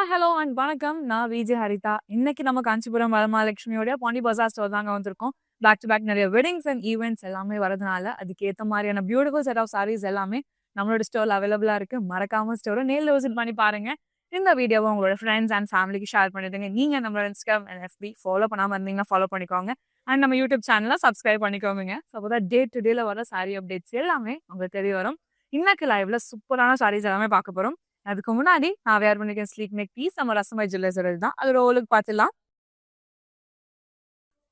Hello and வணக்கம். நான் VJ Haritha. இன்னைக்கு நம்ம காஞ்சிபுரம் வரமகாலட்சுமியோட பாண்டி பஜார் ஸ்டோர் தாங்க வந்திருக்கோம். பேக் டு பேக் நிறைய வெட்டிங்ஸ் அண்ட் ஈவெண்ட்ஸ் எல்லாமே வரதுனால, அதுக்கேத்த மாரியான பியூட்டிஃபுல் செட் ஆஃப் சாரீஸ் எல்லாமே நம்மளோட ஸ்டோர்ல அவைலபிளா இருக்கு. மறக்காம ஸ்டோர நேர்ல விசிட் பண்ணி பாருங்க. இந்த வீடியோவை உங்களோட ஃப்ரெண்ட்ஸ் அண்ட் ஃபேமிலிக்கு ஷேர் பண்ணிடுங்க. நீங்க நம்மளோட இன்ஸ்டாகிராம் அண்ட் எஃபி ஃபாலோ பண்ணாம இருந்தீங்கன்னா ஃபாலோ பண்ணிக்கோங்க. அண்ட் நம்ம யூடியூப் சேனலை சப்ஸ்கிரைப் பண்ணிக்கோங்க. ஸோ அப்போ டே டு டேல வர சாரி அப்டேட்ஸ் எல்லாமே உங்களுக்கு தெரிய வரும். இன்னைக்கு லைவ்ல சூப்பரான சாரீஸ் எல்லாமே பார்க்க போறோம். அதுக்கு முன்னாடி நான் வேர் பண்ணிருக்கேன் ஸ்லீக் நெக் பீஸ் நம்ம ரசமாய் ஜுவல்லர்ஸோட தான். அதோட ஓலுக்கு பார்த்துலாம்.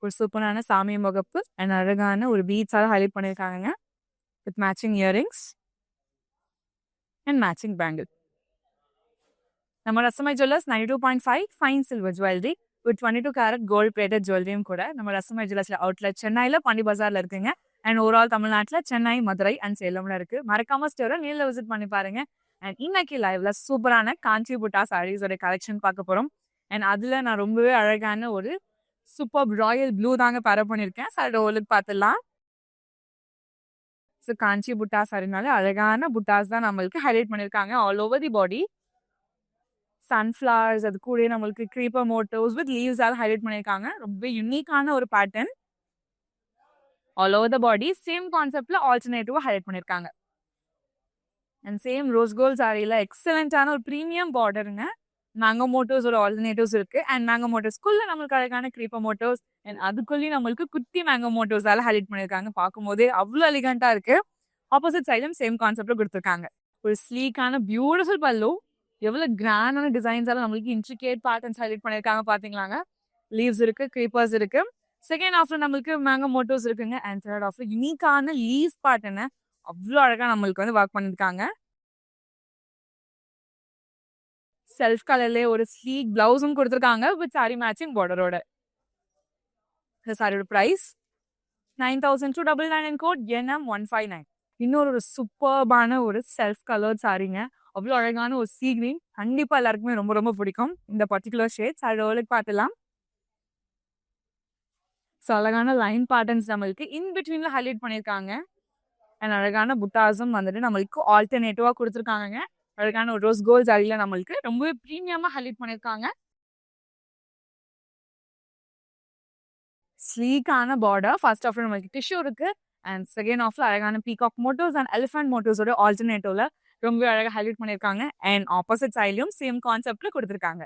ஒரு சூப்பரான சாமி முகப்பு அண்ட் அழகான ஒரு பீட்ஸால ஹைலைட் பண்ணியிருக்காங்க. With matching earrings and matching bangle. நம்ம Rasamai jewellers 92.5 fine silver jewellery with 22 carat gold plated ஜுவல்லரியும் கூட நம்ம ரசமாய் ஜுவல்லர்ஸ்ல அவுட்லெட் சென்னையில பாண்டி பஜார்ல இருக்குங்க. அண்ட் ஓவரால் தமிழ்நாட்டில் சென்னை, மதுரை அண்ட் சேலம்ல இருக்கு. மறக்காம ஸ்டோரை நேரில் விசிட் பண்ணி பாருங்க. அண்ட் இன்னைக்கு லைவ்ல சூப்பரான காஞ்சி புட்டா சாரீஸோட கலெக்ஷன் பார்க்க போறோம். அண்ட் அதுல நான் ரொம்பவே அழகான ஒரு சூப்பர் ராயல் ப்ளூ தாங்க பேர் பண்ணியிருக்கேன். சாரோட ஓலுக்கு பார்த்துடலாம். ஸோ காஞ்சி புட்டா சாரினால அழகான புட்டாஸ் தான் நம்மளுக்கு ஹைலைட் பண்ணியிருக்காங்க all over the body. Sunflowers அது கூட நம்மளுக்கு க்ரீப்பர் மோட்டோஸ் வித் லீவ்ஸால ஹைலைட் பண்ணியிருக்காங்க. ரொம்ப யூனிக்கான ஒரு pattern all over the body. Same கான்செப்ட்ல ஆல்டர்னேட்டிவா ஹைலைட் பண்ணியிருக்காங்க. அண்ட் சேம் ரோஸ் கோல்ட் சாரியில எக்ஸலண்டான ஒரு ப்ரீமியம் பார்டருங்க. மேங்கோ மோட்டோஸோட ஆல்டர்னேட்டிவ்ஸ் இருக்கு. அண்ட் மேங்கோ மோட்டோஸ்க்குள்ள நம்மளுக்கு அழகான க்ரீப்பர் மோட்டோஸ் அண்ட் அதுக்குள்ளேயும் நம்மளுக்கு குட்டி மேங்கோ மோட்டோஸால ஹைலைட் பண்ணியிருக்காங்க. பார்க்கும்போதே அவ்வளோ எலிகண்டா இருக்கு. ஆப்போசிட் சைடும் சேம் கான்செப்ட்ல கொடுத்துருக்காங்க. ஒரு ஸ்லீக்கான பியூட்டிஃபுல் பல்லு. எவ்வளோ கிராண்டான டிசைன்ஸால நம்மளுக்கு இன்ட்ரிகேட் பேட்டர்ன்ஸ் ஹைலைட் பண்ணியிருக்காங்க பாத்தீங்களாங்க. லீவ்ஸ் இருக்கு, க்ரீப்பர்ஸ் இருக்கு. செகண்ட் ஹாஃப்ல நம்மளுக்கு மேங்கோ மோட்டோஸ் இருக்குங்க. அண்ட் தேர்ட் ஹாஃப்ல யூனிக்கான லீவ் பேட்டர்னை அவ்வளோ அழகா நம்மளுக்கு வந்து ஒர்க் பண்ணியிருக்காங்க. செல்ஃப் கலர்லயே ஒரு ஸ்லீக் பிளவுஸும் கொடுத்துருக்காங்க வித் சாரி மேட்சிங் பார்டரோட. சாரியோட பிரைஸ் 9,299 கோட் NM159. இன்னொரு சூப்பர்பான ஒரு செல்ஃப் கலர்ட் சாரிங்க. அவ்வளோ அழகான ஒரு சீ கிரீன். கண்டிப்பா எல்லாருக்குமே ரொம்ப ரொம்ப பிடிக்கும் இந்த பர்டிகுலர் ஷேட். சாரியோட பார்த்துலாம். ஸோ அழகான லைன் பேட்டர்ன்ஸ் நம்மளுக்கு இன் பிட்வீன்ல ஹைலைட் பண்ணியிருக்காங்க. அண்ட் அழகான புட்டாஸும் வந்துட்டு நம்மளுக்கு ஆல்டர்னேட்டிவா கொடுத்துருக்காங்க. அழகான ஒரு ரோஸ் கோல்ட் சாரியில நம்மளுக்கு ரொம்பவே ப்ரீமியமா ஹைலைட் பண்ணியிருக்காங்க. ஸ்லீக்கான பார்டர். ஃபர்ஸ்ட் ஆஃப்ல நம்மளுக்கு டிஷ்யூ இருக்கு. அண்ட் செகண்ட் ஆஃப்ல அழகான பீகாக் மோட்டோஸ் அண்ட் எலிஃபென்ட் மோட்டோஸோட ஆல்டர்னேட்டிவ்ல ரொம்ப அழகாக ஹைலைட் பண்ணியிருக்காங்க. அண்ட் ஆப்போசிட் சைட்லயும் சேம் கான்செப்ட்ல கொடுத்துருக்காங்க.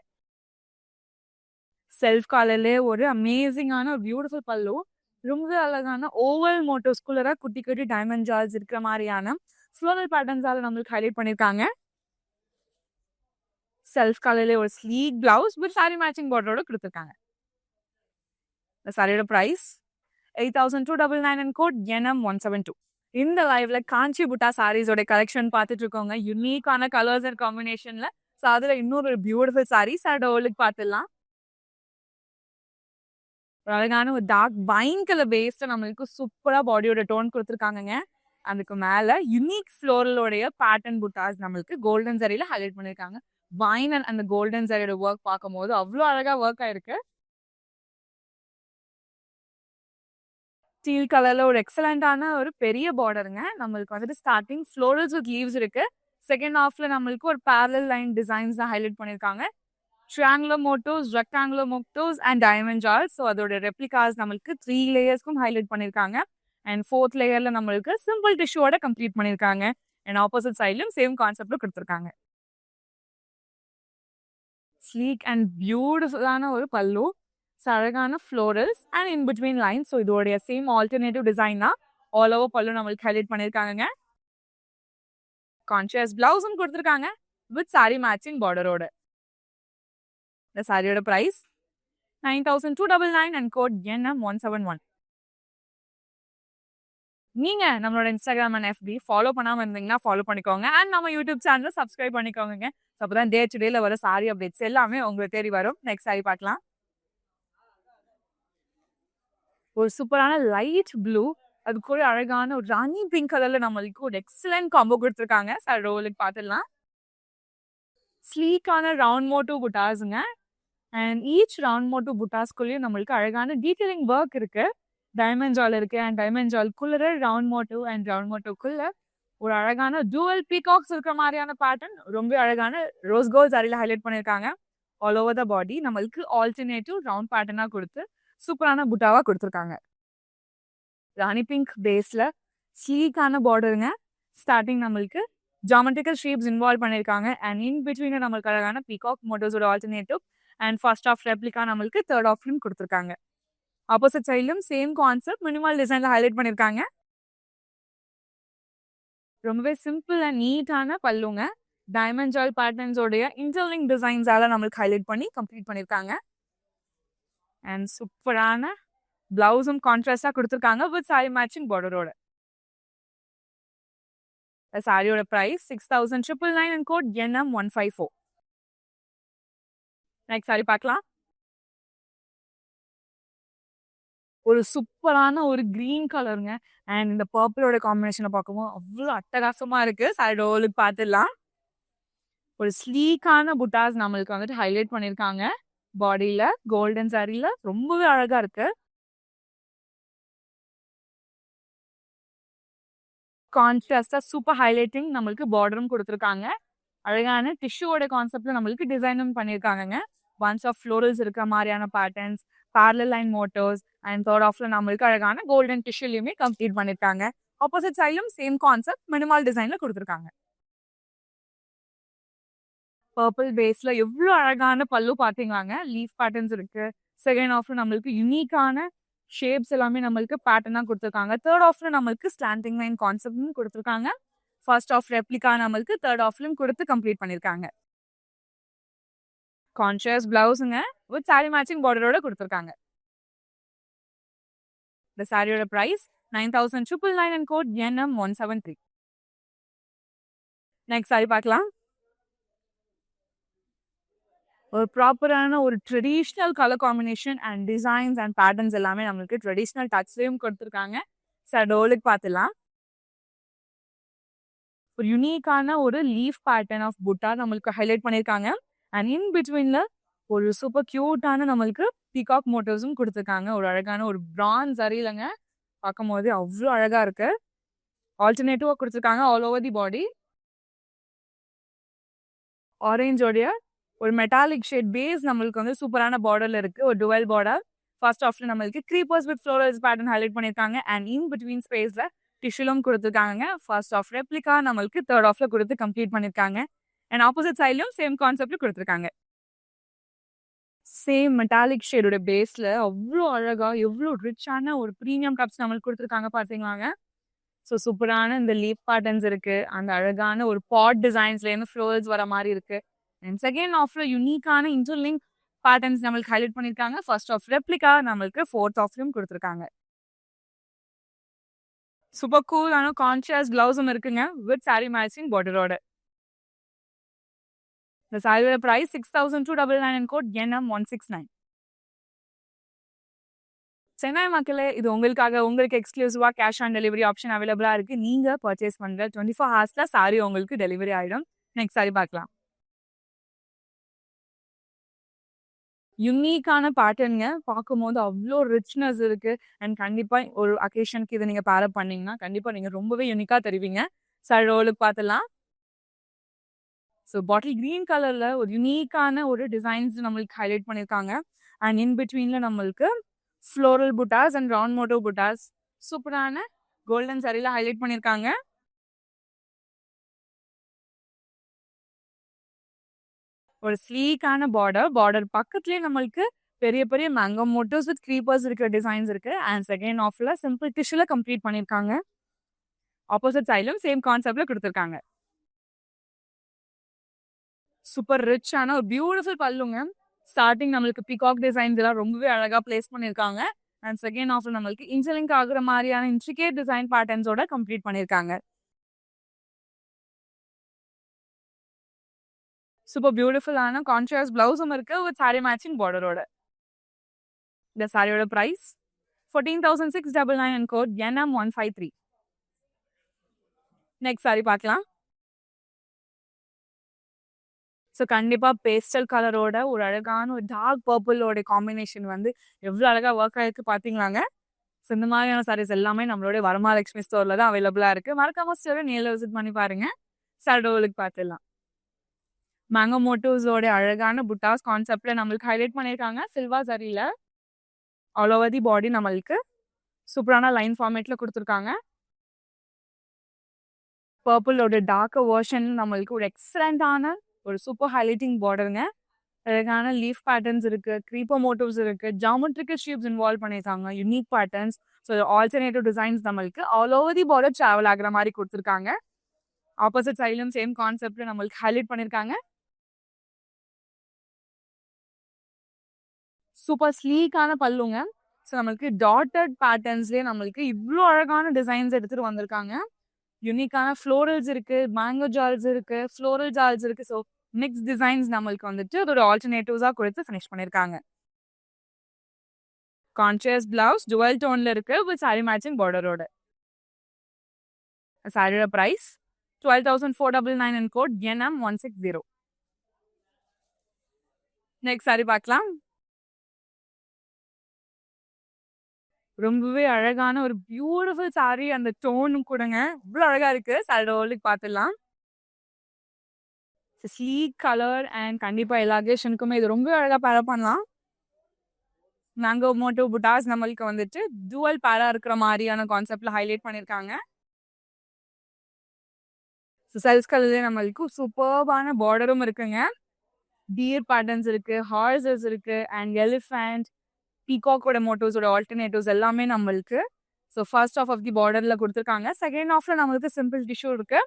செல்ஃப் காலர்லேயே ஒரு அமேசிங்கான ஒரு பியூட்டிஃபுல் பல்லு. ரொம்ப அழகான ஓவல் மோட்டோஸ்குள்ளரா குட்டி குட்டி டைமண்ட் ஜால்ஸ் இருக்கிற மாதிரியான ஃப்ளோரல் பேட்டர்ன்ஸால நம்மளுக்கு ஹைலைட் பண்ணியிருக்காங்க. செல்ஃப் கலர்லேயே ஒரு sleek blouse with sari matching பார்டரோட கொடுத்துருக்காங்க. இந்த சாரியோட பிரைஸ் 8,299 அண்ட் கோட் NM172. இந்த லைவ்ல காஞ்சி புட்டா சாரீஸோட கலெக்ஷன் பார்த்துட்டு இருக்கோங்க. யூனிக்கான கலர்ஸ் அண்ட் காம்பினேஷன்ல. ஸோ அதுல இன்னொரு பியூட்டிஃபுல் சாரி சாரோட ஓலுக்கு பார்த்துடலாம். அழகான ஒரு டார்க் வைன் கலர் பேஸ்ல நம்மளுக்கு சூப்பரா பாடியோட டோன் கொடுத்துருக்காங்க. அதுக்கு மேல யூனிக் ஃப்ளோரலோடைய பேட்டர்ன் புட்டாஸ் நம்மளுக்கு கோல்டன் சரியில ஹைலைட் பண்ணிருக்காங்க. வைன் அண்ட் அந்த கோல்டன் சரியோட ஒர்க் பார்க்கும் போது அவ்வளோ அழகா ஒர்க் ஆயிருக்கு. ஸ்டீல் கலர்ல ஒரு எக்ஸலண்டான ஒரு பெரிய பார்டருங்க. நம்மளுக்கு வந்துட்டு ஸ்டார்டிங் ஃப்ளோரல்ஸ் வித் லீவ்ஸ் இருக்கு. செகண்ட் ஹாஃப்ல நம்மளுக்கு ஒரு பேரலல் லைன் டிசைன்ஸ் தான் ஹைலைட் பண்ணிருக்காங்க. Triangular motifs, rectangular motifs and diamond jaals. So அதோட ரெப்ளிகாஸ் நம்மளுக்கு 3 லேயர்ஸ்க்கும் ஹைலைட் பண்ணிருக்காங்க. அண்ட் 4th லேயர்ல நம்மளுக்கு சிம்பிள் டிஷ்யூவோட கம்ப்ளீட் பண்ணிருக்காங்க. அண்ட் ஆப்போசிட் சைட்லயும் சேம் கான்செப்ட்ல கொடுத்துருக்காங்க. ஸ்லீக் அண்ட் பியூட்டிஃபுல்லான ஒரு பல்லு. அழகான florals and in between lines. So இதோடைய சேம் ஆல்டர்னேட்டிவ் டிசைன் தான் ஆல் ஓவர் பல்லு நம்மளுக்கு ஹைலைட் பண்ணியிருக்காங்க. கான்ஷியஸ் பிளவுஸும் கொடுத்துருக்காங்க வித் சாரி மேட்சிங் பார்டரோட. இந்த சாரியோட பிரைஸ் 9,299 அண்ட் கோட் NM171. நீங்க நம்மளோட இன்ஸ்டாகிராம் அண்ட் FB ஃபாலோ பண்ணாம இருந்தீங்கன்னா ஃபாலோ பண்ணிக்கோங்க. அண்ட் நம்ம யூடியூப் சேனலை சப்ஸ்கிரைப் பண்ணிக்கோங்க. ஸோ அப்போதான் டே டு டேல வர சாரி அப்டேட்ஸ் எல்லாமே உங்களுக்கு தேடி வரும். நெக்ஸ்ட் சாரி பார்க்கலாம். ஒரு சூப்பரான லைட் ப்ளூ. அது கூட அழகான ஒரு ராணி பிங்க் கலர்ல நம்மளுக்கு ஒரு எக்ஸலன்ட் காம்போ கொடுத்துருக்காங்க. சார் ரோலுக்கு பார்த்துடலாம். ஸ்லீக்கான ரவுண்ட் மோட்டோ புட்டாஸுங்க. அண்ட் ஈச் ரவுண்ட் மோட்டோ புட்டாஸ்குள்ளேயும் நம்மளுக்கு அழகான டீட்டெயிலிங் ஒர்க் இருக்கு. டைமண்ட் ஜால் இருக்கு. அண்ட் டைமண்ட் ஜால்குள்ள ரவுண்ட் மோட்டோ அண்ட் ரவுண்ட் மோட்டோக்குள்ள ஒரு அழகான டூவல் பீகாக்ஸ் இருக்கிற மாதிரியான பேட்டர்ன் ரொம்ப அழகான ரோஸ் கோல்ட் சாரியில ஹைலைட் பண்ணியிருக்காங்க. ஆல் ஓவர் த பாடி நம்மளுக்கு ஆல்டர்னேட்டிவ் ரவுண்ட் பேட்டர்னா கொடுத்து சூப்பரான புட்டாவா கொடுத்துருக்காங்க. ராணி பிங்க் பேஸ்ல ஸ்லீக்கான பார்டருங்க. ஸ்டார்டிங் நம்மளுக்கு ஜாமெட்ரிக்கல் ஷேப்ஸ் இன்வால்வ் பண்ணியிருக்காங்க. அண்ட் இன் பிட்வீன் நம்மளுக்கு அழகான பீகாக் மோட்டோஸோட alternative and first half replica நம்மளுக்கு தேர்ட் ஆஃப்லையும் கொடுத்துருக்காங்க. ஆப்போசிட் சைட்லும் சேம் கான்செப்ட் மினிமல் டிசைன்ல ஹைலைட் பண்ணியிருக்காங்க. ரொம்பவே சிம்பிள் அண்ட் நீட்டான பல்லுங்க. டைமண்ட் ஜால் பேட்டர்ன்ஸோடைய இன்டர்லிங்க் டிசைன்ஸால நம்மளுக்கு ஹைலைட் பண்ணி கம்ப்ளீட் பண்ணியிருக்காங்க. அண்ட் சூப்பரான பிளவுஸும் கான்ட்ராஸ்டா கொடுத்துருக்காங்க வித் சாரி மேட்சிங் பார்டரோட. சாரியோட price 6,999 and code NM154. Next sari பார்க்கலாம். ஒரு சூப்பரான ஒரு கிரீன் கலருங்க. அண்ட் இந்த பர்பிளோட காம்பினேஷனை பார்க்கும்போது அவ்வளோ அட்டகாசமா இருக்கு. சாரியோட லுக் பார்த்துடலாம். ஒரு ஸ்லீக்கான புட்டாஸ் நம்மளுக்கு வந்துட்டு ஹைலைட் பண்ணியிருக்காங்க. பாடியில கோல்டன் சாரியில ரொம்பவே அழகா இருக்கு. கான்ட்ராஸ்டா சூப்பர் ஹைலைட்டிங் நம்மளுக்கு பார்டரும் கொடுத்துருக்காங்க. அழகான டிஷ்யூவோட கான்செப்ட்ல நம்மளுக்கு டிசைனும் பண்ணியிருக்காங்க. பன்ச் ஆஃப் ஃப்ளோரல்ஸ் இருக்க மாதிரியான patterns, parallel line motifs and third ஆஃப்ல நம்மளுக்கு அழகான கோல்டன் டிஷ்யூலையுமே கம்ப்ளீட் பண்ணியிருக்காங்க. ஆப்போசிட் சைட்லும் சேம் கான்செப்ட் மினிமல் டிசைன்ல கொடுத்துருக்காங்க. பர்பிள் பேஸ்ல எவ்வளோ அழகான பல்லு பார்த்தீங்களாங்க. லீஃப் பேட்டர்ன்ஸ் இருக்கு. செகண்ட் ஆஃப்ல நம்மளுக்கு யூனிக்கான ஷேப்ஸ் எல்லாமே நம்மளுக்கு பேட்டர்னா கொடுத்துருக்காங்க. தேர்ட் ஆஃப்ல நம்மளுக்கு ஸ்லாண்டிங் லைன் கான்செப்ட்னு கொடுத்துருக்காங்க. ஃபர்ஸ்ட் ஆஃப் ரெப்ளிகா நம்மளுக்கு தேர்ட் ஆஃப்லையும் கொடுத்து கம்ப்ளீட் பண்ணியிருக்காங்க. கான்ட்ராஸ்ட் பிளவுஸுங்க வித் சாரி மேட்சிங் பார்டரோட கொடுத்துருக்காங்க. இந்த சாரியோட price 9,999 and code NM173. Next sari பார்க்கலாம். ஒரு ப்ராப்பரான ஒரு traditional colour combination and designs and patterns எல்லாமே நம்மளுக்கு ட்ரெடிஷ்னல் டச்லையும் கொடுத்துருக்காங்க. சார் டோலுக்கு பார்த்துலாம். ஒரு யூனிக்கான ஒரு லீஃப் பேட்டர்ன் ஆஃப் புட்டா நம்மளுக்கு ஹைலைட் பண்ணியிருக்காங்க. அண்ட் இன் பிட்வீன்ல ஒரு சூப்பர் கியூட்டான நம்மளுக்கு பீகாக் மோட்டோஸும் கொடுத்துருக்காங்க. ஒரு அழகான ஒரு பிரான்ஸ் சரியில்லைங்க. பார்க்கும் போது அவ்வளோ அழகா இருக்கு. ஆல்டர்னேட்டிவா கொடுத்துருக்காங்க ஆல் ஓவர் தி பாடி. ஆரஞ்சோடைய ஒரு மெட்டாலிக் ஷேட் பேஸ் நம்மளுக்கு வந்து சூப்பரான பார்டர்ல இருக்கு. ஒரு டுவெல் பார்டர். ஃபர்ஸ்ட் ஆஃப்ல நம்மளுக்கு creepers with florals pattern highlight பண்ணியிருக்காங்க. அண்ட் இன் பிட்வீன் ஸ்பேஸ்ல டிஷ்யூலும் கொடுத்துருக்காங்க. ஃபர்ஸ்ட் ஆஃப் ரெப்ளிகா நம்மளுக்கு தேர்ட் ஆஃப்ல கொடுத்து கம்ப்ளீட் பண்ணியிருக்காங்க. அண்ட் ஆப்போசிட் சைட்லயும் சேம் கான்செப்ட்ல கொடுத்துருக்காங்க. சேம் மெட்டாலிக் ஷேடோட பேஸ்ல அவ்வளோ அழகா எவ்வளோ ரிச்சான ஒரு ப்ரீமியம் கப்ஸ் நம்மளுக்கு கொடுத்துருக்காங்க பார்த்தீங்களாங்க. ஸோ சூப்பரான இந்த லீப் பேட்டர்ன்ஸ் இருக்கு. அந்த அழகான ஒரு பாட் டிசைன்ஸ்லேருந்து ஃப்ளோரல்ஸ் வர மாதிரி இருக்கு. அண்ட் செகண்ட் ஆஃப்ல யூனிக்கான இன்டர்லிங்க் பேட்டர்ன்ஸ் நம்மளுக்கு ஹைலைட் பண்ணியிருக்காங்க. ஃபர்ஸ்ட் ஆஃப் ரெப்ளிகா நம்மளுக்கு ஃபோர்த் ஆஃப்லையும் கொடுத்துருக்காங்க. சூப்பர் கூலான கான்ட்ராஸ்ட் பிளவுஸும் இருக்குங்க வித் சாரி மேட்சிங் பார்டரோட. இந்த சாரியோட price 6,299 and code NM169. Chennai மக்களே, இது உங்களுக்காக உங்களுக்கு எக்ஸ்க்ளூசிவா கேஷ் ஆன் டெலிவரி ஆப்ஷன் அவைலபிளா இருக்கு. நீங்க பர்ச்சேஸ் பண்ற 24 ஹவர்ஸ்ல சாரி உங்களுக்கு டெலிவரி ஆயிடும். நெக்ஸ்ட் சாரி பார்க்கலாம். யூனிக்கான பேட்டர்னுங்க. பார்க்கும்போது அவ்வளோ ரிச்னஸ் இருக்கு. அண்ட் கண்டிப்பா ஒரு அக்கேஷனுக்கு இதை நீங்க பேரப் பண்ணீங்கன்னா கண்டிப்பா நீங்க ரொம்பவே யூனிக்கா தருவீங்க. சாரி ரோலுக்கு பார்த்துலாம். ஸோ பாட்டில் கிரீன் கலர்ல ஒரு யூனிக்கான ஒரு டிசைன்ஸ் நம்மளுக்கு ஹைலைட் பண்ணியிருக்காங்க. அண்ட் இன் பிட்வீன்ல நம்மளுக்கு floral buttas and round motif புட்டாஸ் சூப்பரான கோல்டன் சாரியில ஹைலைட் பண்ணியிருக்காங்க. ஒரு ஸ்லீக்கான பார்டர் பக்கத்துலேயே நம்மளுக்கு பெரிய பெரிய மேங்கோ மோட்டோஸ் வித் க்ரீப்பர்ஸ் இருக்கிற டிசைன்ஸ் இருக்கு. அண்ட் செகண்ட் ஆஃப்ல சிம்பிள் டிஷ்யூல கம்ப்ளீட் பண்ணியிருக்காங்க. ஆப்போசிட் சைட்லும் சேம் கான்செப்ட்ல கொடுத்துருக்காங்க. சூப்பர் ரிச்சான ஒரு பியூட்டிஃபுல் பல்லுங்க. ஸ்டார்டிங் நம்மளுக்கு பீகாக் டிசைன்ஸ் எல்லாம் ரொம்பவே அழகா பிளேஸ் பண்ணியிருக்காங்க. அண்ட் செகண்ட் ஆஃப்ல நம்மளுக்கு இன்டர்லிங்க் ஆகுற மாதிரியான இன்ட்ரிகேட் டிசைன் பேட்டர்ன்ஸோட கம்ப்ளீட் பண்ணியிருக்காங்க. சூப்பர் பியூட்டிஃபுல்லான கான்ட்ராஸ்ட் பிளவுஸும் இருக்கு வித் சாரி மேட்சிங் பார்டரோட. இந்த சாரியோட price 14,699 and code NM153. Next sari பார்க்கலாம். ஸோ கண்டிப்பாக பேஸ்டல் கலரோட ஒரு அழகான ஒரு டார்க் பர்பிளோட காம்பினேஷன் வந்து எவ்வளோ அழகாக ஒர்க் ஆகிருக்கு பார்த்தீங்களாங்க. ஸோ இந்த மாதிரியான சாரீஸ் எல்லாமே நம்மளோட வரமகாலட்சுமி ஸ்டோரில் தான் அவைலபிளாக இருக்குது. மறக்காம ஸ்டோரை நேரில் விசிட் பண்ணி பாருங்கள். சடோலுக்கு பார்த்துடலாம். மேங்கோ மோட்டிவ்ஸோட அழகான புட்டாஸ் கான்செப்ட்ல நம்மளுக்கு ஹைலைட் பண்ணியிருக்காங்க சில்வர் ஜரியில. ஆல் ஓவர் தி பாடி நம்மளுக்கு சூப்பரான லைன் ஃபார்மேட்ல குடுத்துருக்காங்க. பர்பிளோட டார்க்கர் வெர்ஷன் நம்மளுக்கு ஒரு எக்ஸலண்டான ஒரு சூப்பர் ஹைலைட்டிங் பார்டருங்க. அழகான லீஃப் பேட்டர்ன்ஸ் இருக்கு, க்ரீப்பர் மோட்டிவ்ஸ் இருக்கு, ஜியோமெட்ரிக்கல் ஷேப்ஸ் இன்வால்வ் பண்ணியிருக்காங்க, unique patterns. So alternative designs நம்மளுக்கு all over the border travel ஆகுற மாதிரி கொடுத்துருக்காங்க. ஆப்போசிட் சைட்லும் சேம் கான்செப்ட்ல நம்மளுக்கு ஹைலைட் பண்ணியிருக்காங்க. சூப்பர் ஸ்லீக்கான பல்லுங்க. ஸோ நம்மளுக்கு டாட்டட் பேட்டர்ன்ஸ்லேயே நம்மளுக்கு இவ்வளோ அழகான டிசைன்ஸ் எடுத்துட்டு வந்திருக்காங்க. யூனிக்கான ஃப்ளோரல்ஸ் இருக்கு, மேங்கோ ஜால்ஸ் இருக்கு, ஃப்ளோரல் ஜால்ஸ் இருக்கு. ஸோ மிக்ஸ் டிசைன்ஸ் நம்மளுக்கு வந்துட்டு அதோட ஆல்டர்னேட்டிவ்ஸா கொடுத்து ஃபினிஷ் பண்ணியிருக்காங்க. கான்ட்ராஸ்ட் பிளவுஸ் டுவல் டோன்ல இருக்கு வித் சாரி மேட்சிங் பார்டரோட. சாரியோட price 12,499 in code NM160. Next sari பார்க்கலாம். ரொம்பவே அழகான ஒரு பியூட்டிஃபுல் சாரி. அந்த டோனும் கூடங்க இவ்வளோ அழகா இருக்கு. சாரியோட ஓல்டுக்கு பார்த்துடலாம். ஸ்லீக் கலர் அண்ட் கண்டிப்பா எல்லா அகேஷனுக்குமே இது ரொம்ப அழகா பேரப் பண்ணலாம். மேங்கோ மோட்டிவ் புட்டாஸ் நம்மளுக்கு வந்துட்டு டுவல் பேரா இருக்கிற மாதிரியான கான்செப்ட்ல ஹைலைட் பண்ணியிருக்காங்க. செல்ஸ் கலர்லேயே நம்மளுக்கு சூப்பர்பான பார்டரும் இருக்குங்க. டியர் பேட்டர்ன்ஸ் இருக்கு, ஹார்சஸ் இருக்கு அண்ட் எலிஃபண்ட், பீகாக்கோட மோட்டிவ்ஸோட ஆல்டர்னேட்டிவ்ஸ் எல்லாமே நம்மளுக்கு. ஸோ ஃபர்ஸ்ட் ஆஃப் தி பார்டர்ல கொடுத்துருக்காங்க. செகண்ட் ஆஃப்ல நம்மளுக்கு சிம்பிள் டிஷ்யூ இருக்கு.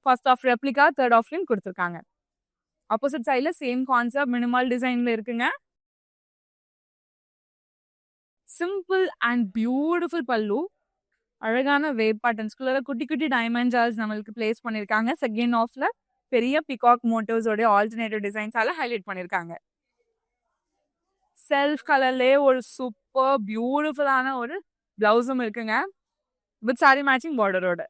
ஃபர்ஸ்ட் ஆஃப் ரெப்ளிகா, தேர்ட் ஆஃப்லையும் கொடுத்துருக்காங்க. ஆப்போசிட் சைட்ல சேம் கான்செப்ட் மினிமல் டிசைன்ல இருக்குங்க. சிம்பிள் அண்ட் பியூட்டிஃபுல் பல்லு. அழகான வேவ் பேட்டர்ன்ஸ்குள்ள குட்டி குட்டி டைமண்ட் ஜால்ஸ் நம்மளுக்கு பிளேஸ் பண்ணியிருக்காங்க. செகண்ட் ஆஃப்ல பெரிய பிகாக் மோட்டிவ்ஸோட ஆல்டர்னேட்டிவ் டிசைன்ஸால ஹைலைட் பண்ணியிருக்காங்க. செல்ஃப் கலர்லேயே ஒரு சூப்பர் பியூட்டிஃபுல்லான ஒரு பிளவுஸும் இருக்குங்க வித் சாரி மேட்சிங் பார்டரோட.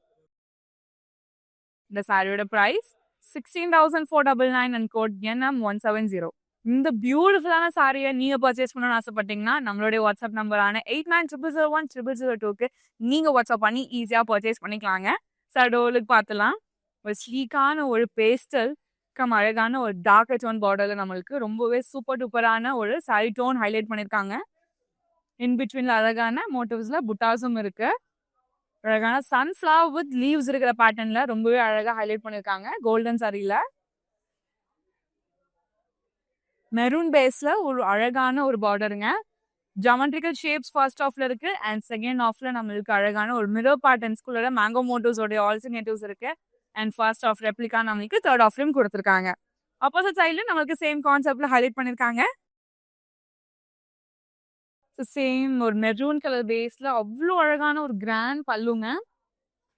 இந்த சாரியோட பிரைஸ் 16,499 அண்ட் கோட் NM170. இந்த பியூட்டிஃபுல்லான சாரியை நீங்க பர்ச்சேஸ் பண்ணணும்னு ஆசைப்பட்டீங்கன்னா நம்மளுடைய வாட்ஸ்அப் நம்பரான 8900010002க்கு நீங்க வாட்ஸ்அப் பண்ணி ஈஸியா பர்ச்சேஸ் பண்ணிக்கலாங்க. சடோலுக்கு பார்த்துலாம். ஒரு ஸ்லீக்கான ஒரு பேஸ்டல் அழகான ஒரு டார்க் டோன் பார்டர்ல நம்மளுக்கு ரொம்பவே சூப்பர் டூப்பரான ஒரு சாரி டோன் ஹைலைட் பண்ணியிருக்காங்க. இன் பிட்வீன்ல அழகான மோட்டிவ்ஸ்ல புட்டாஸும் இருக்கு. அழகான சன்ஃப்ளவர் வித் லீவ்ஸ் இருக்கிற பேட்டர்ன்ல ரொம்பவே அழகா ஹைலைட் பண்ணியிருக்காங்க. கோல்டன் சாரியில மெரூன் பேஸ்ல ஒரு அழகான ஒரு பார்டருங்க. ஜியோமெட்ரிக்கல் ஷேப்ஸ் ஃபர்ஸ்ட் ஆஃப்ல இருக்கு அண்ட் செகண்ட் ஆஃப்ல நம்மளுக்கு அழகான ஒரு மிரர் பேட்டர்ன்ஸ்குள்ள மேங்கோ மோட்டிவ்ஸோட ஆல்டர்னேட்டிவ்ஸ் இருக்கு. அண்ட் ஃபர்ஸ்ட் ஆஃப் ரெப்ளிகா நம்மளுக்கு தேர்ட் ஆஃப்லயும் கொடுத்துருக்காங்க. ஆப்போசிட் சைட்ல நம்மளுக்கு சேம் கான்செப்ட்ல ஹைலைட் பண்ணியிருக்காங்க. சேம் ஒரு மெரூன் கலர் பேஸ்ல அவ்வளோ அழகான ஒரு கிராண்ட் பல்லுங்க.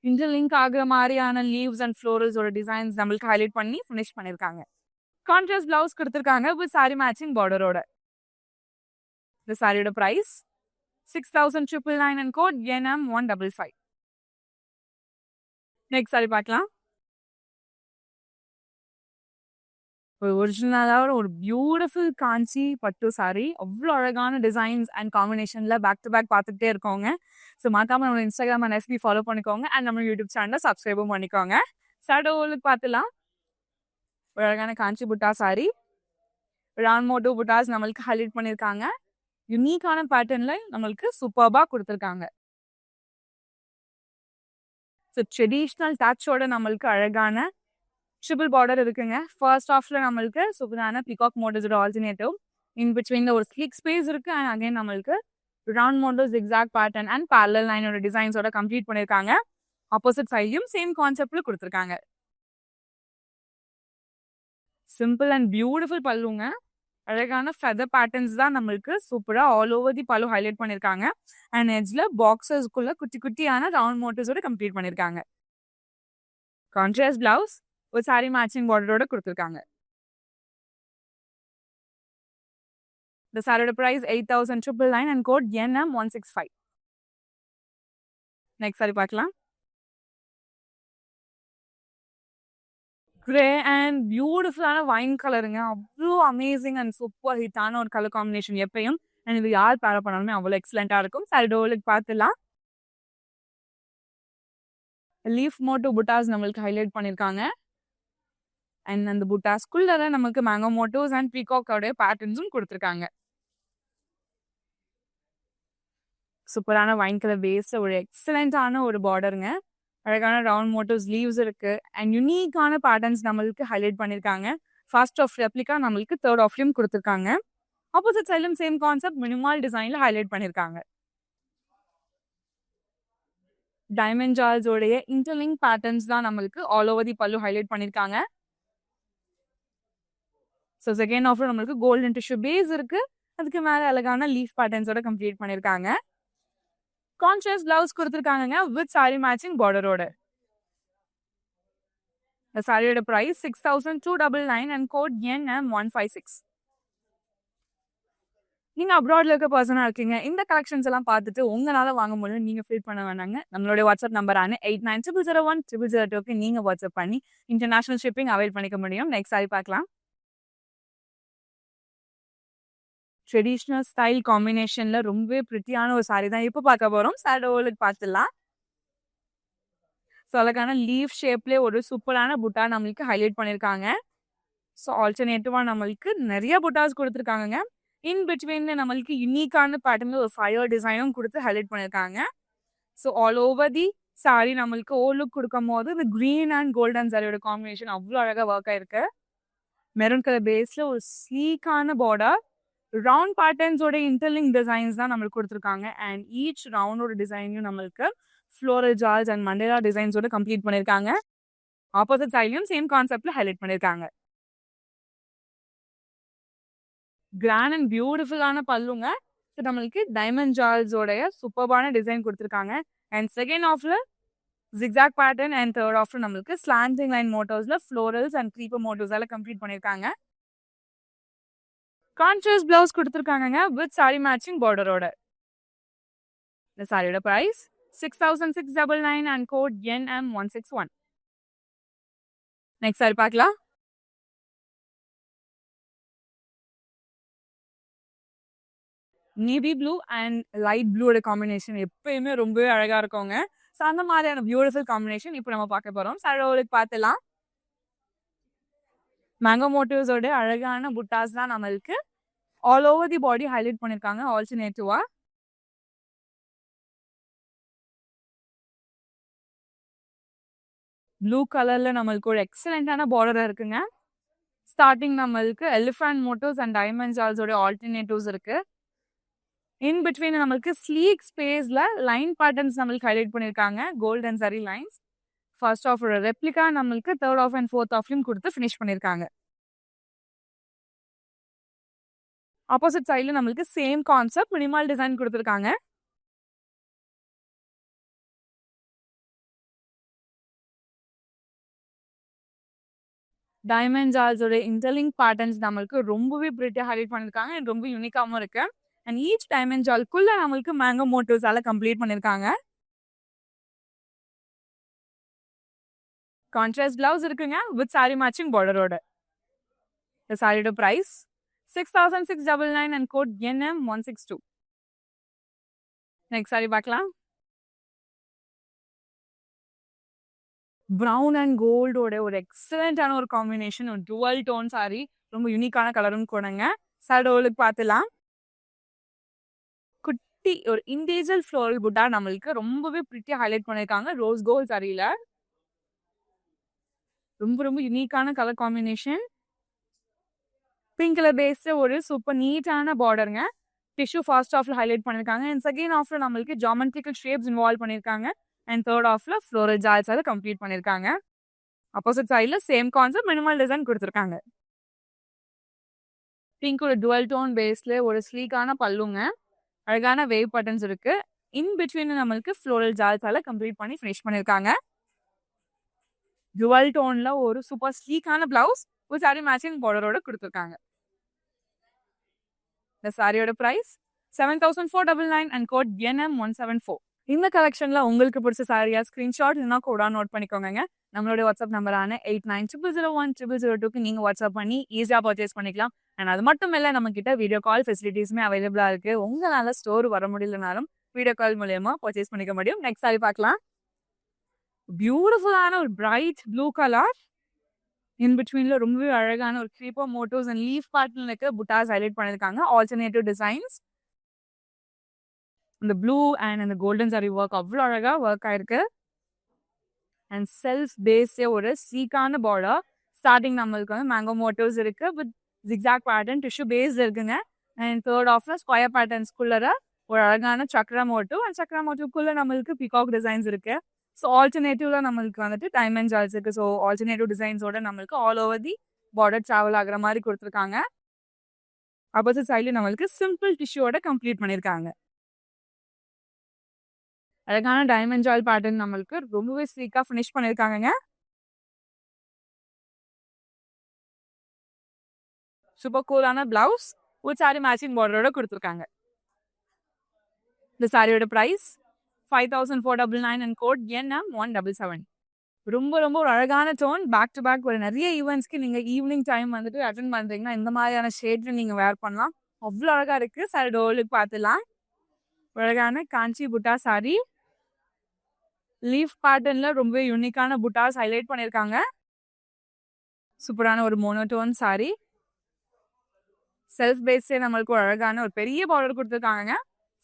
இன்டர்லிங்க் ஆகுற மாதிரியான லீவ்ஸ் அண்ட் ஃப்ளோரல்ஸோட டிசைன்ஸ் நம்மளுக்கு ஹைலைட் பண்ணி ஃபினிஷ் பண்ணியிருக்காங்க. கான்ட்ராஸ்ட் பிளவுஸ் கொடுத்துருக்காங்க வித் சாரி மேட்சிங் பார்டரோட. இந்த சாரியோட price 6,999 and code NM155. Next sari பார்க்கலாம். ஒரு ஒரிஜினலான ஒரு பியூட்டிஃபுல் காஞ்சி பட்டு சாரி. அவ்வளோ அழகான டிசைன்ஸ் அண்ட் காம்பினேஷன்ல பேக் டு பேக் பார்த்துட்டே இருக்கோங்க. ஸோ மறக்காம நம்ம இன்ஸ்டாகிராம் அண்ட் FB ஃபாலோ பண்ணிக்கோங்க அண்ட் நம்ம யூடியூப் சேனலை சப்ஸ்கிரைபும் பண்ணிக்கோங்க. சடோலுக்கு பார்த்துலாம். ஒரு அழகான காஞ்சி புட்டா சாரி. ரவுண்ட் மோட்டிவ் புட்டாஸ் நம்மளுக்கு ஹைலைட் பண்ணியிருக்காங்க. யூனிக்கான பேட்டர்ன்ல நம்மளுக்கு சூப்பர்பா கொடுத்துருக்காங்க. ஸோ ட்ரெடிஷ்னல் டச்சோட நம்மளுக்கு அழகான ட்ரிபிள் பார்டர் இருக்குங்க. ஃபர்ஸ்ட் ஆஃப்ல நம்மளுக்கு சூப்பரான பிகாக் மோட்டிவ்ஸோட ஆல்டர்னேட்டிவ். இன் பிட்வீன்ல ஒரு ஸ்லிக் ஸ்பேஸ் இருக்கு அண்ட் அகைன் நம்மளுக்கு round motif zigzag pattern and parallel லைனோட டிசைன்ஸோட கம்ப்ளீட் பண்ணியிருக்காங்க. ஆப்போசிட் சைட்லயும் சேம் கான்செப்ட்ல கொடுத்துருக்காங்க. சிம்பிள் அண்ட் பியூட்டிஃபுல் பல்லுங்க. அழகான ஃபெதர் பேட்டர்ன்ஸ் தான் நம்மளுக்கு சூப்பரா all over the pallu highlight பண்ணியிருக்காங்க. அண்ட் எட்ஜ்ல பாக்ஸஸ்க்குள்ள குட்டி குட்டியான ரவுண்ட் மோட்டிவ்ஸோட கம்ப்ளீட் பண்ணியிருக்காங்க. கான்ட்ராஸ்ட் பிளவுஸ் ஒரு சாரி மேட்சிங் பார்டரோட கொடுத்துருக்காங்க. இந்த சாரியோட price 8,999 and code NM165. Next sari பார்க்கலாம். கிரே அண்ட் பியூட்டிஃபுல்லான வைன் கலருங்க. அவ்வளோ அமேசிங் அண்ட் சூப்பர் ஹிட்டான ஒரு கலர் காம்பினேஷன் எப்பயும். அண்ட் இது யார் பேர பண்ணாலுமே அவ்வளோ எக்ஸலண்டா இருக்கும். சாரி டோலுக்கு பார்த்துலாம். லீஃப் மோட்டிவ் புட்டாஸ் நம்மளுக்கு ஹைலைட் பண்ணியிருக்காங்க. அண்ட் அந்த புட்டாஸ்குள்ள நமக்கு மேங்கோ மோட்டோஸ் அண்ட் பீகாக்கோட பேட்டர்ன்ஸும் கொடுத்துருக்காங்க. சூப்பரான வைன் கலர் பேஸ்ல ஒரு எக்ஸலண்டான ஒரு பார்டருங்க. அழகான ரவுண்ட் மோட்டிவ்ஸ் லீவ்ஸ் இருக்கு. அண்ட் யுனிக்கான பேட்டர்ன்ஸ் நம்மளுக்கு ஹைலைட் பண்ணியிருக்காங்க. ஃபர்ஸ்ட் ஆஃப் ரெப்ளிகா நம்மளுக்கு தேர்ட் ஆஃப்லயும் கொடுத்துருக்காங்க. ஆப்போசிட் சைட்லும் சேம் கான்செப்ட் மினிமல் டிசைன்ல ஹைலைட் பண்ணியிருக்காங்க. டைமண்ட் ஜால்ஸோடைய இன்டர்லிங்க் பேட்டர்ன்ஸ் தான் நம்மளுக்கு all over the pallu highlight பண்ணியிருக்காங்க. ஸோ செகண்ட் ஆஃப்ல நம்மளுக்கு கோல்டன் டிஷ்யூ பேஸ் இருக்கு. அதுக்கு மேல அழகான லீஃப் பேட்டர்ன்ஸோட கம்ப்ளீட் பண்ணியிருக்காங்க. கான்ட்ராஸ்ட் பிளவுஸ் கொடுத்துருக்காங்க வித் சாரி மேட்சிங் பார்டரோட. இந்த சாரியோட பிரைஸ் 6299 அண்ட் கோட் NM156. நீங்க அப்ராட்ல இருக்க பர்சனா இருக்கீங்க, இந்த கலெக்ஷன்ஸ் எல்லாம் பார்த்துட்டு உங்களால வாங்க முடியும் நீங்க ஃபீல் பண்ண வேணாங்க. நம்மளுடைய வாட்ஸ்அப் நம்பரான 8900010002க்கு நீங்க வாட்ஸ்அப் பண்ணி இன்டர்நேஷனல் ஷிப்பிங் அவைல் பண்ணிக்க முடியும். நெக்ஸ்ட் சாரி பார்க்கலாம். ட்ரெடிஷ்னல் ஸ்டைல் காம்பினேஷன்ல ரொம்பவே பிரிட்டியான ஒரு சாரி தான் இப்போ பார்க்க போறோம். சாரியோலுக்கு பார்த்துடலாம். ஸோ அழகான லீவ் ஷேப்லேயே ஒரு சூப்பரான புட்டா நம்மளுக்கு ஹைலைட் பண்ணியிருக்காங்க. ஸோ ஆல்டர்னேட்டிவா நம்மளுக்கு நிறைய புட்டாஸ் கொடுத்துருக்காங்க. இன் பிட்வீன்ல நம்மளுக்கு யூனிக்கான பேட்டர்ன்ல ஒரு ஃபயர் டிசைனும் கொடுத்து ஹைலைட் பண்ணியிருக்காங்க. So all over the sari நம்மளுக்கு ஓவர் லுக் கொடுக்கும் போது இந்த கிரீன் அண்ட் கோல்டன் சாரியோட காம்பினேஷன் அவ்வளோ அழகாக ஒர்க் ஆயிருக்கு. மெரூன் கலர் பேஸ்ல ஒரு ஸ்லீக்கான பார்டர், ரவுண்ட் பேட்டர்ன்ஸோட இன்டர்லிங்க் டிசைன்ஸ் தான் நம்மளுக்கு கொடுத்துருக்காங்க. அண்ட் ஈச் ரவுண்டோட டிசைனையும் நம்மளுக்கு ஃப்ளோரல் ஜார்ஜ் அண்ட் மண்டேலா டிசைன்ஸோட கம்ப்ளீட் பண்ணியிருக்காங்க. ஆப்போசிட் சைட்லையும் சேம் கான்செப்ட்ல ஹைலைட் பண்ணியிருக்காங்க. கிராண்ட் அண்ட் பியூட்டிஃபுல்லான பல்லுங்க. ஸோ நம்மளுக்கு டைமண்ட் ஜால்ஸோடைய சூப்பர்பான டிசைன் கொடுத்துருக்காங்க. அண்ட் செகண்ட் ஆஃப்ல ஜிக்ஸாக் பேட்டர்ன் அண்ட் தேர்ட் ஆஃப்ல நம்மளுக்கு ஸ்லாண்டிங் லைன் மோட்டோஸ்ல ஃப்ளோரல்ஸ் அண்ட் க்ரீப்பர் மோட்டோஸ் எல்லாம் கம்ப்ளீட் பண்ணியிருக்காங்க. கான்ட்ராஸ்ட் பிளவுஸ் கொடுத்துருக்காங்க வித் சாரி மேட்சிங் பார்டரோட. இந்த சாரியோட price 6699 and code NM161. Next sari பார்க்கலாம். நேவி ப்ளூ அண்ட் லைட் ப்ளூவோட காம்பினேஷன் எப்பயுமே ரொம்பவே அழகா இருக்குங்க. ஸோ அந்த மாதிரியான பியூட்டிஃபுல் காம்பினேஷன் இப்போ நம்ம பார்க்க போறோம். சாரியோலுக்கு பார்த்துலாம். மேங்கோ மோட்டிவ்ஸோட அழகான புட்டாஸ் தான் நம்மளுக்கு all over the body highlight பண்ணியிருக்காங்க ஆல்டர்னேட்டிவா. ப்ளூ கலர்ல நம்மளுக்கு ஒரு எக்ஸலண்டான பார்டரா இருக்குங்க. ஸ்டார்டிங் நம்மளுக்கு எலிஃபண்ட் மோட்டிவ்ஸ் அண்ட் டைமண்ட் ஜால்ஸோட ஆல்டர்னேட்டிவ்ஸ் இருக்கு. இன் பிட்வீன் நம்மளுக்கு ஸ்லீக் ஸ்பேஸ்ல லைன் பேட்டர்ன்ஸ் நம்மளுக்கு ஹைலைட் பண்ணியிருக்காங்க. Golden zari lines. First half ஒரு ரெப்ளிகா நம்மளுக்கு தேர்ட் ஆஃப் அண்ட் ஃபோர்த் ஆஃப்லையும் கொடுத்து ஃபினிஷ் பண்ணியிருக்காங்க. ஆப்போசிட் சைட்ல நம்மளுக்கு சேம் கான்செப்ட் மினிமல் டிசைன் கொடுத்துருக்காங்க. டைமண்ட் ஜால்ஸோட இன்டர்லிங்க் பேட்டர்ன்ஸ் நம்மளுக்கு ரொம்பவே பிரிட்டியா ஹைலைட் பண்ணியிருக்காங்க. ரொம்ப யூனிக்காகவும் இருக்கு. அண்ட் ஈச் டைமண்ட் ஜால்குள்ள நம்மளுக்கு மேங்கோ மோட்டிவ்ஸால கம்ப்ளீட் பண்ணியிருக்காங்க. கான்ட்ராஸ்ட் பிளவுஸ் இருக்குங்க வித் சாரி மேட்சிங் பார்டரோட. இந்த சாரியோட price 6699 and code NM162. Next sari பார்க்கலாம். ப்ரௌன் அண்ட் கோல்டோட ஒரு எக்ஸலண்டான ஒரு காம்பினேஷன், ஒரு டுவல் டோன் சாரி, ரொம்ப யூனிக்கான கலரும் கூடங்க. சாரியோலுக்கு பார்த்துலாம். குட்டி ஒரு இண்டிவிஜுவல் ஃப்ளோரல் புட்டா நம்மளுக்கு ரொம்பவே பிரிட்டியா ஹைலைட் பண்ணியிருக்காங்க ரோஸ் கோல்ட் சாரியில. ரொம்ப ரொம்ப யூனிக்கான கலர் காம்பினேஷன். பிங்க் கலர் பேஸ்ல ஒரு சூப்பர் நீட்டான பார்டருங்க. டிஷ்யூ ஃபர்ஸ்ட் ஆஃப்ல ஹைலைட் பண்ணியிருக்காங்க. அண்ட் செகண்ட் ஆஃப்ல நம்மளுக்கு ஜாமெட்ரிக்கல் ஷேப்ஸ் இன்வால்வ் பண்ணியிருக்காங்க. அண்ட் தேர்ட் ஆஃப்ல ஃப்ளோரல் ஜால்ஸ் அதை கம்ப்ளீட் பண்ணியிருக்காங்க. ஆப்போசிட் சைட்ல சேம் கான்செப்ட் மினிமல் டிசைன் கொடுத்துருக்காங்க. பிங்க் ஒரு டுவல் டோன் பேஸ்ல ஒரு ஸ்லீக்கான பல்லுங்க. அழகான வேவ் பட்டன்ஸ் இருக்கு. இன் பிட்வீன் நம்மளுக்கு ஃப்ளோரல் ஜால்ஸால கம்ப்ளீட் பண்ணி ஃபினிஷ் பண்ணியிருக்காங்க. டுவல் டோன்ல ஒரு சூப்பர் ஸ்லீக்கான பிளவுஸ் ஒரு சாரி மேட்சிங் பார்டரோட கொடுத்துருக்காங்க. இந்த சாரியோட பிரைஸ் 7499 அண்ட் கோட் NM174. இந்த கலெக்ஷன்ல உங்களுக்கு பிடிச்ச சாரியா ஸ்கிரீன்ஷாட் இல்லைனா கோடா நோட் பண்ணிக்கோங்க. நம்மளோட வாட்ஸ்அப் நம்பரான 8900010002க்கு நீங்க வாட்ஸ்அப் பண்ணி ஈஸியா பர்ச்சேஸ் பண்ணிக்கலாம். அண்ட் அது மட்டும் இல்ல, நம்ம கிட்ட வீடியோ கால் ஃபெசிலிட்டிஸுமே அவைலபிளா இருக்கு. உங்களால ஸ்டோர் வர முடியலனாலும் வீடியோ கால் மூலமா பர்ச்சேஸ் பண்ணிக்க முடியும். நெக்ஸ்ட் சாரி பார்க்கலாம். பியூட்டிஃபுல்லான ஒரு பிரைட் ப்ளூ கலர் இன் பிட்வீன்ல ரொம்பவே அழகான ஒரு creeper motifs அண்ட் லீஃப் பேட்டர்ன்ல இருக்க புட்டாஸ் ஹைலைட் பண்ணியிருக்காங்க. Alternative designs. இந்த ப்ளூ அண்ட் அந்த கோல்டன் சாரி ஒர்க் அவ்வளோ அழகா ஒர்க் ஆயிருக்கு. அண்ட் செல்ஃப் பேஸே ஒரு சீக்கான பார்டர். ஸ்டார்டிங் நம்மளுக்கு வந்து மேங்கோ மோட்டிவ்ஸ் இருக்கு with zigzag pattern tissue based இருக்குங்க. அண்ட் தேர்ட் ஆஃப்ல ஸ்கொயர் பேட்டர்ன்ஸ்குள்ளர ஒரு அழகான சக்ரா மோட்டிவ் அண்ட் சக்ரா மோட்டிவ்க்குள்ள நம்மளுக்கு பிகாக் டிசைன்ஸ் இருக்கு. ஸோ ஆல்டர்னேட்டிவ்ல நம்மளுக்கு வந்துட்டு டைமண்ட் ஜால்ஸ் இருக்கு. ஸோ ஆல்டர்னேட்டிவ் டிசைன்ஸோட நம்மளுக்கு all over the border travel ஆகுற மாதிரி கொடுத்துருக்காங்க. ஆப்போசிட் சைட்ல நம்மளுக்கு சிம்பிள் டிஷ்யூவோட கம்ப்ளீட் பண்ணியிருக்காங்க. அழகான டைமண்ட் ஜால் பேட்டர்ன் நம்மளுக்கு ரொம்பவே ஸ்லீக்கா ஃபினிஷ் பண்ணியிருக்காங்கங்க. சூப்பர் கூலான பிளவுஸ் ஒரு சாரி மேட்சிங் பார்டரோட கொடுத்துருக்காங்க. இந்த சாரியோட பிரைஸ் 5499 அண்ட் கோட் NM177. ரொம்ப ரொம்ப ஒரு அழகான டோன். பேக் டு பேக் ஒரு நிறைய ஈவெண்ட்ஸ்க்கு நீங்க ஈவினிங் டைம் வந்துட்டு அட்டென்ட் பண்றீங்கன்னா இந்த மாதிரியான ஷேட்ல நீங்க வேர் பண்ணலாம். அவ்வளோ அழகா இருக்கு. சாரி டோலுக்கு பார்த்துலாம். அழகான காஞ்சி புட்டா சாரி. லீஃப் பேட்டர்ன்ல ரொம்ப யூனிக்கான புட்டாஸ் ஹைலைட் பண்ணியிருக்காங்க. சூப்பரான ஒரு மோனோடோன் சாரி. செல்ஃப் பேஸே நம்மளுக்கு ஒரு அழகான ஒரு பெரிய பார்டர் கொடுத்துருக்காங்க.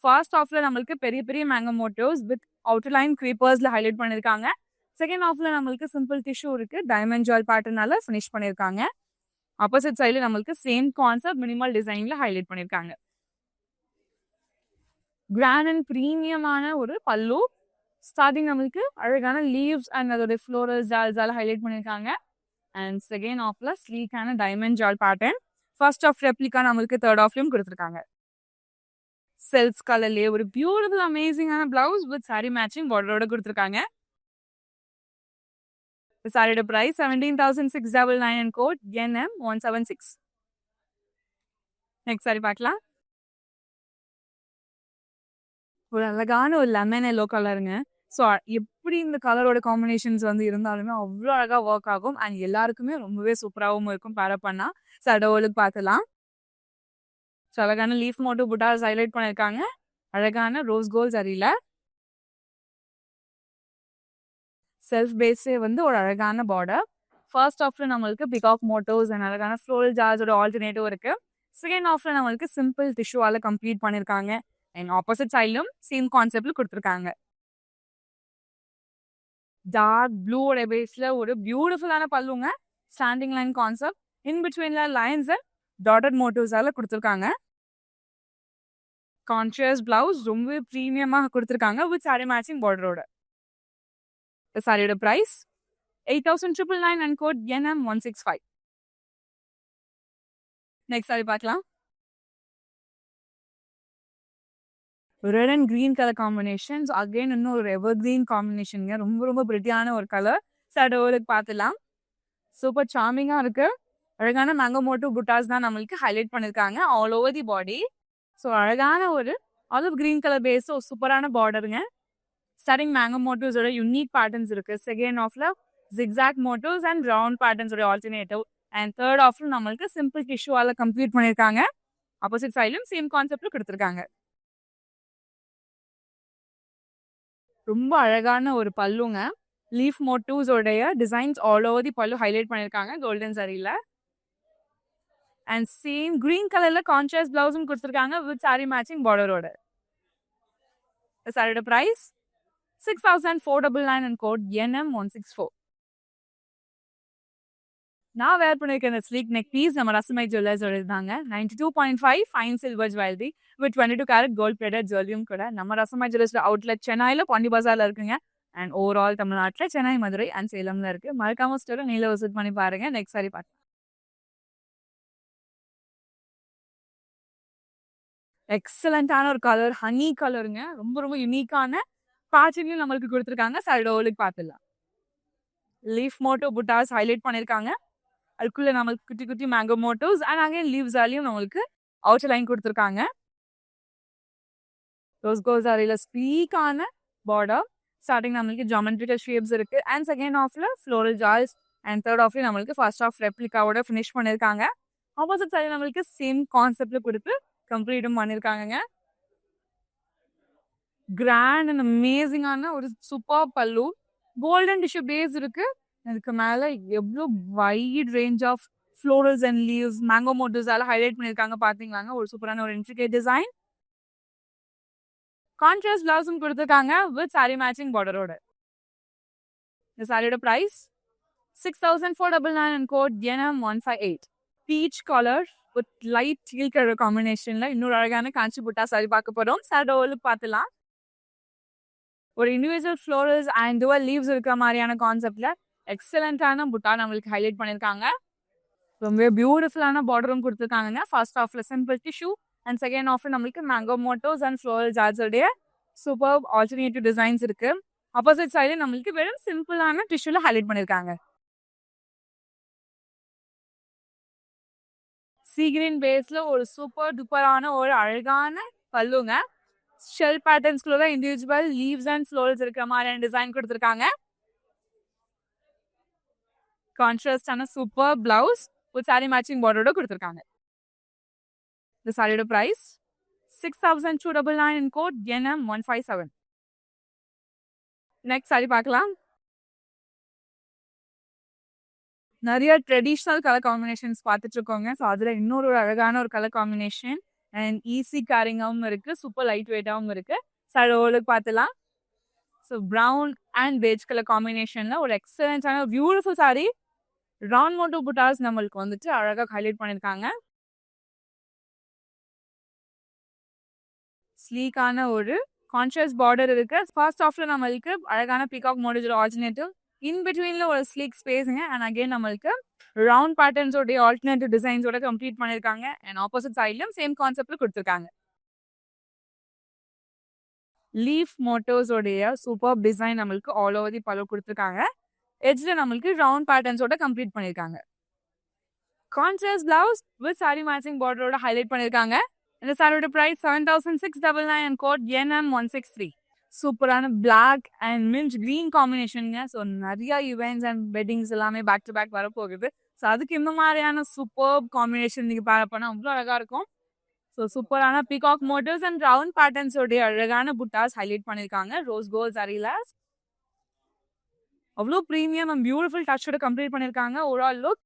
ஃபர்ஸ்ட் ஆஃப்ல நம்மளுக்கு பெரிய பெரிய மேங்கோ மோட்டிவ்ஸ் வித் அவுட்டர்லைன் க்ரீப்பர்ஸ்ல ஹைலைட் பண்ணியிருக்காங்க. செகண்ட் ஆஃப்ல நம்மளுக்கு சிம்பிள் டிஷ்யூ இருக்கு. டைமண்ட் ஜால் பேட்டர்னால ஃபினிஷ் பண்ணியிருக்காங்க. ஆப்போசிட் சைட்ல நம்மளுக்கு சேம் கான்செப்ட் மினிமல் டிசைன்ல ஹைலைட் பண்ணியிருக்காங்க. கிராண்ட் அண்ட் ப்ரீமியமான ஒரு பல்லு. ஸ்டார்டிங் நம்மளுக்கு அழகான லீவ்ஸ் அண்ட் அதோட ஃப்ளோரல் ஜால்ஸால ஹைலைட் பண்ணியிருக்காங்க. அண்ட் செகண்ட் ஆஃப்ல ஸ்லீக்கான diamond jaal pattern. First half replica நம்மளுக்கு தேர்ட் ஆஃப்லயும் கொடுத்துருக்காங்க. செல்ஸ் கலர்லயே ஒரு பியூட்டிஃபுல் அமேசிங்கான பிளவுஸ் வித் சாரி மேட்சிங் பார்டரோட கொடுத்துருக்காங்க. சாரியோட price 17,699 and code NM176. Next sari பார்க்கலாம். ஒரு அழகான ஒரு லெமன் எல்லோ கலருங்க. ஸோ எப்படி இந்த கலரோட காம்பினேஷன்ஸ் வந்து இருந்தாலுமே அவ்வளோ அழகாக ஒர்க் ஆகும். அண்ட் எல்லாருக்குமே ரொம்பவே சூப்பராகவும் இருக்கும் பேரப் பண்ணா. சடோலுக்கு பார்த்துலாம். ஸோ அழகான லீஃப் மோட்டிவ் புட்டாஸ் ஹைலைட் பண்ணியிருக்காங்க. அழகான ரோஸ் கோல்ட் சரியில செல்ஃப் பேஸே வந்து ஒரு அழகான பார்டர். ஃபர்ஸ்ட் ஆஃப்ல நம்மளுக்கு பிகாக் மோட்டிவ்ஸ் அண்ட் அழகான ஃப்ளோரல் ஜார்ஸோட ஆல்டர்னேட்டிவ் இருக்கு. செகண்ட் ஆஃப்ல நம்மளுக்கு சிம்பிள் டிஷ்யூவால கம்ப்ளீட் பண்ணியிருக்காங்க. அண்ட் ஆப்போசிட் சைட்லும் சேம் கான்செப்ட்ல கொடுத்துருக்காங்க. டார்க் ப்ளூவோட பேஸ்ல ஒரு பியூட்டிஃபுல்லான பல்லுங்க. Standing line concept. இன் பிட்வீன்ல லைன்ஸ் அண்ட் டாட்டட் மோட்டிவ்ஸால கொடுத்துருக்காங்க. கான்ஷியஸ் பிளவுஸ் ரொம்ப ப்ரீமியமாக கொடுத்துருக்காங்க வித் சாரி மேட்சிங் பார்டரோட. சாரியோட price 8,999 and code NM165. Next sari பார்க்கலாம். Red and green colour combinations again இன்னும் ஒரு எவர் கிரீன் காம்பினேஷனுங்க. ரொம்ப ரொம்ப பிரிட்டியான ஒரு கலர். சடோலுக்கு பார்த்துலாம். சூப்பர் சார்மிங்கா இருக்கு. அழகான மேங்கோ மோட்டிவ் புட்டாஸ் தான் நம்மளுக்கு ஹைலைட் பண்ணியிருக்காங்க all over the body. So அழகான ஒரு ஆலிவ் கிரீன் கலர் பேஸ் ஒரு சூப்பரான பார்டருங்க. ஸ்டார்டிங் மேங்கோ மோட்டிவ்ஸோட யூனிக் பேட்டர்ன்ஸ் இருக்கு. செகண்ட் ஆஃப்ல ஜிக்ஸாக் மோட்டிவ்ஸ் அண்ட் ரவுண்ட் பேட்டர்ன்ஸோட ஆல்டர்னேட்டிவ். அண்ட் தேர்ட் ஆஃப்ல நம்மளுக்கு சிம்பிள் டிஷ்யூவால கம்ப்ளீட் பண்ணியிருக்காங்க. ஆப்போசிட் சைட்லும் சேம் கான்செப்ட்ல கொடுத்துருக்காங்க. ரொம்ப அழகான ஒரு பல்லுங்க. லீஃப் மோட்டிவ்ஸோடைய designs all over the pallu highlight பண்ணியிருக்காங்க கோல்டன் சரியில. அண்ட் சேம் கிரீன் கலர்ல கான்ட்ராஸ்ட் பிளவுஸும் கொடுத்துருக்காங்க வித் சாரி மேட்சிங் பார்டரோட. சாரியோட பிரைஸ் 6,499 அண்ட் கோட் NM164. நான் வேர் பண்ணியிருக்க இந்த ஸ்லீக் நெக் பீஸ் நம்ம ரசமை ஜுவல்லர்ஸோட இருந்தாங்க. 92.5 fine silver jewellery with 22 carat gold plated ஜுவல்லரியும் கூட நம்ம ரசமை ஜுவல்லர்ஸ் அவுட்லெட் சென்னையில் பாண்டி பஜார்ல இருக்குங்க. அண்ட் ஓவரால் தமிழ்நாட்டில் சென்னை, மதுரை அண்ட் சேலம்ல இருக்கு. மறக்காம ஸ்டோரை நீல விசிட் பண்ணி பாருங்க. நெக்ஸ்ட் சாரி பார்க்கலாம். எக்ஸலண்டான ஒரு கலர், ஹனி கலருங்க. ரொம்ப ரொம்ப யூனிக்கான பேட்டர்ன்லையும் நம்மளுக்கு கொடுத்துருக்காங்க. சைடோலுக்கு பார்த்துடலாம். லீஃப் மோட்டிவ் புட்டாஸ் ஹைலைட் பண்ணியிருக்காங்க. அதுக்குள்ள நம்மளுக்கு குட்டி குட்டி மேங்கோ மோட்டிவ்ஸ் அண்ட் அகைன் லீவ்ஸாலையும் நம்மளுக்கு அவுட்டர் லைன் கொடுத்துருக்காங்க. ரோஸ் கோல்ட் சாரியில ஸ்பீக்கான பார்டர். ஸ்டார்டிங் நம்மளுக்கு ஜாமெட்ரிக்கல் ஷேப்ஸ் இருக்கு. அண்ட் செகண்ட் ஆஃப்ல ஃப்ளோரல் ஜால்ஸ் அண்ட் தேர்ட் ஆஃப்ல நம்மளுக்கு ஃபர்ஸ்ட் ஆஃப் ரெப்ளிகாவோட ஃபினிஷ் பண்ணியிருக்காங்க. ஆப்போசிட் சைடு நம்மளுக்கு சேம் கான்செப்ட்ல கொடுத்து கம்ப்ளீட்டும் பண்ணியிருக்காங்க. கிராண்ட் அண்ட் அமேசிங்கான ஒரு சூப்பர் பல்லு. கோல்டன் டிஷ்யூ பேஸ் இருக்கு. அதுக்கு மேல எவ்ளோ wide range of florals and leaves, mango மோட்டிவ்ஸால ஹைலைட் பண்ணியிருக்காங்க பார்த்தீங்களாங்க. ஒரு சூப்பரான ஒரு இன்ட்ரிகேட் டிசைன். கான்ட்ராஸ்ட் பிளவுஸும் குடுத்துருக்காங்க வித் சாரி மேட்சிங் பார்டரோட. இந்த சாரியோட price 6,499 and code NM158. Peach colour with light teal colour காம்பினேஷன்ல இன்னொரு அழகான காஞ்சி புட்டா சாரி பார்க்க போறோம். சாரியோட பார்த்துலாம். ஒரு individual florals and twelve leaves இருக்கிற மாதிரியான கான்செப்ட்ல எக்ஸலண்டான புட்டா நம்மளுக்கு ஹைலைட் பண்ணியிருக்காங்க. ரொம்ப பியூட்டிஃபுல்லான பார்டரும் கொடுத்துருக்காங்க. ஃபர்ஸ்ட் ஆஃப்ல சிம்பிள் டிஷ்யூ அண்ட் செகண்ட் ஆஃப்ல நம்மளுக்கு மேங்கோ மோட்டோஸ் அண்ட் ஃப்ளோரல் ஜார்ஸோடைய சூப்பர் ஆல்டர்னேட்டிவ் டிசைன்ஸ் இருக்கு. ஆப்போசிட் சைடு நம்மளுக்கு வெறும் சிம்பிளான டிஷ்யூல ஹைலைட் பண்ணியிருக்காங்க. சீ கிரீன் பேஸ்ல ஒரு சூப்பர் டூப்பரான ஒரு அழகான பல்லுங்க. ஷெல் பேட்டர்ன்ஸ்குள்ள இண்டிவிஜுவல் லீவ்ஸ் அண்ட் ஃப்ளோரல்ஸ் இருக்கிற மாதிரியான டிசைன் கொடுத்துருக்காங்க. கான்ட்ராஸ்டான சூப்பர் பிளவுஸ் ஒரு சாரி மேட்சிங் பார்டரோட கொடுத்துருக்காங்க. இந்த சாரியோட price 6,299 in code NM157. Next sari பார்க்கலாம். நிறைய ட்ரெடிஷ்னல் கலர் காம்பினேஷன்ஸ் பார்த்துட்டு இருக்கோங்க. ஸோ அதில் இன்னொரு அழகான ஒரு கலர் காம்பினேஷன் அண்ட் ஈஸி கேரிங்காகவும் இருக்கு, சூப்பர் லைட் வெயிட்டாகவும் இருக்கு. சாரியோளுக்கு பார்த்துலாம். So brown and beige colour காம்பினேஷன்ல ஒரு எக்ஸலன்டான beautiful sari. Round motif buttas நம்மளுக்கு வந்துட்டு அழகாக ஹைலைட் பண்ணியிருக்காங்க. ஸ்லீக்கான ஒரு கான்ஷியஸ் பார்டர் இருக்கு. ஃபர்ஸ்ட் ஆஃப்ல நம்மளுக்கு அழகான பீகாக் மோட்டிவ் ஆல்டர்னேட்டிவ், இன் பிட்வீன்ல ஒரு ஸ்லீக் ஸ்பேஸுங்க. அண்ட் அகைன் நம்மளுக்கு ரவுண்ட் பேட்டர்ன்ஸோடைய ஆல்டர்னேட்டிவ் டிசைன்ஸோட கம்ப்ளீட் பண்ணியிருக்காங்க. அண்ட் ஆப்போசிட் சைட்லயும் சேம் கான்செப்ட்ல கொடுத்துருக்காங்க. லீஃப் மோட்டோஸோடைய சூப்பர் டிசைன் நம்மளுக்கு ஆல் ஓவர் தி பலோ கொடுத்துருக்காங்க. எட்ஜ்ல நம்மளுக்கு ரவுண்ட் பேட்டர்ன்ஸோட கம்ப்ளீட் பண்ணியிருக்காங்க. Contrast blouse with sari matching பார்டரோட ஹைலைட் பண்ணியிருக்காங்க. இந்த சாரியோட பிரைஸ் 7,699 and கோட் NM163. சூப்பரான பிளாக் அண்ட் மின்ட் கிரீன் காம்பினேஷனுங்க. ஸோ நிறைய ஈவெண்ட்ஸ் அண்ட் வெட்டிங்ஸ் எல்லாமே பேக் டு பேக் வரப்போகுது. ஸோ அதுக்கு இந்த மாதிரியான சூப்பர் காம்பினேஷன் நீங்கள் பேர் பண்ணால் அவ்வளோ அழகாக இருக்கும். ஸோ சூப்பரான பீகாக் மோட்டிவ்ஸ் அண்ட் ரவுண்ட் பேட்டர்ன்ஸோடைய அழகான புட்டாஸ் ஹைலைட் பண்ணியிருக்காங்க. ரோஸ் கோல்ட் சாரியில அவ்வளோ ப்ரீமியம் அண்ட் பியூட்டிஃபுல் டச்சோட கம்ப்ளீட் பண்ணியிருக்காங்க. ஓவரால் லுக்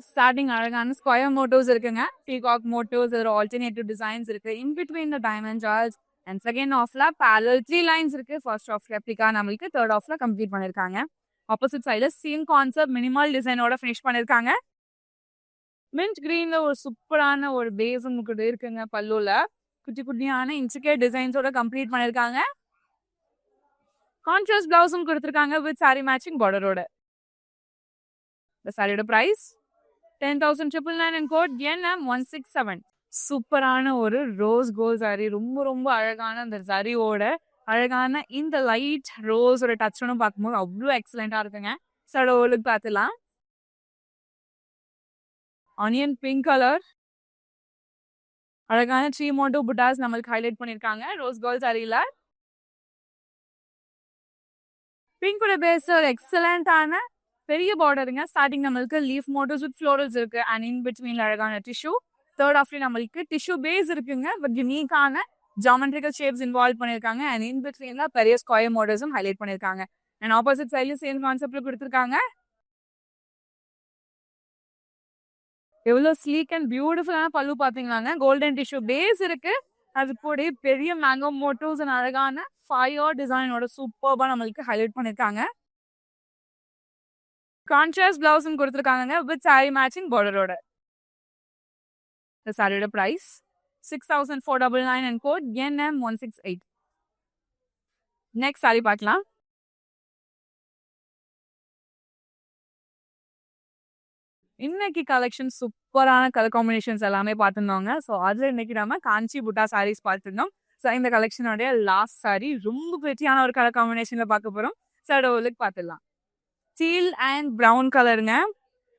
ஸ்டார்டிங் அழகான ஸ்கொயர் மோட்டிவ்ஸ் இருக்குங்க. பீகாக் மோட்டிவ்ஸ், ஒரு ஆல்டர்னேட்டிவ் டிசைன்ஸ் இருக்கு. In between the diamond jars and second ஆஃப்ல பேரல் 3 லைன்ஸ் இருக்கு. ஃபர்ஸ்ட் ஆஃப் ரெப்ளிகா நம்மளுக்கு தேர்ட் ஆஃப்ல கம்ப்ளீட் பண்ணியிருக்காங்க. ஆப்போசிட் சைடில் சேம் கான்செப்ட் மினிமல் டிசைனோட ஃபினிஷ் பண்ணியிருக்காங்க. மின்ட் கிரீன்ல ஒரு சூப்பரான ஒரு பேஸ் உங்களுக்கு இருக்குங்க. பல்லுல குட்டி குட்டியான இன்ட்ரிகேட் டிசைன்ஸோட கம்ப்ளீட் பண்ணியிருக்காங்க. கான்ட்ராஸ்ட் பிளவுஸும் கொடுத்துருக்காங்க வித் சாரி மேட்சிங் பார்டரோட. இந்த சாரியோட பிரைஸ் 10,999 and கோட் NM167. சூப்பரான ஒரு ரோஸ் கோல்ட் சாரி. ரொம்ப ரொம்ப அழகான அந்த சாரியோட அழகான இந்த லைட் ரோஸோட டச்சோட பார்க்கும்போது அவ்வளோ எக்ஸலண்டா இருக்குங்க. சடோலுக்கு பார்த்துலாம். ஆனியன் பிங்க் கலர் அழகான 3 மோட்டோ புட்டாஸ் நம்மளுக்கு ஹைலைட் பண்ணியிருக்காங்க. ரோஸ் கோல்ட் சாரியில பிங்கோட பேஸ் ஒரு எக்ஸலண்டான பெரிய பார்டருங்க. ஸ்டார்டிங் நம்மளுக்கு லீஃப் மோட்டிவ்ஸ் வித் ஃப்ளோரல்ஸ் இருக்கு. அண்ட் இன் பிட்வீன்ல அழகான டிஷ்யூ. தேர்ட் ஆஃப்ல நம்மளுக்கு டிஷ்யூ பேஸ் இருக்குங்க. பட் யூனிக்கான ஜாமெட்ரிக்கல் ஷேப்ஸ் இன்வால்வ் பண்ணியிருக்காங்க. அண்ட் இன் பிட்வீன்ல பெரிய ஸ்கொயர் மோட்டிவ்ஸும் ஹைலைட் பண்ணியிருக்காங்க. அண்ட் ஆப்போசிட் சைட்லயும் சேம் கான்செப்ட்ல கொடுத்துருக்காங்க. எவ்வளோ ஸ்லீக் அண்ட் பியூட்டிஃபுல்லான பல்லு பார்த்தீங்களாங்க. கோல்டன் டிஷ்யூ பேஸ் இருக்கு. அது கூட பெரிய மேங்கோ மோட்டிவ்ஸ் அண்ட் அழகான ஃபயர் டிசைனோட சூப்பர்பா நம்மளுக்கு ஹைலைட் பண்ணியிருக்காங்க. கான்ட்ராஸ்ட் பிளவுஸும் கொடுத்துருக்காங்க வித் சாரி மேட்சிங் பார்டரோட. இந்த சாரியோட price 6,499 and code NM168. Next sari பார்க்கலாம். இன்னைக்கு கலெக்ஷன் சூப்பரான கலர் காம்பினேஷன்ஸ் எல்லாமே பார்த்துருந்தோங்க. ஸோ அதில் இன்னைக்கு நம்ம காஞ்சி புட்டா சாரீஸ் பார்த்துருந்தோம். ஸோ இந்த கலெக்ஷனோடைய லாஸ்ட் சாரி ரொம்ப பிரிட்டியான ஒரு கலர் காம்பினேஷன்ல பார்க்க போகிறோம். சடோலுக்கு பார்த்துடலாம். ஸ்டீல் அண்ட் ப்ரௌன் கலருங்க.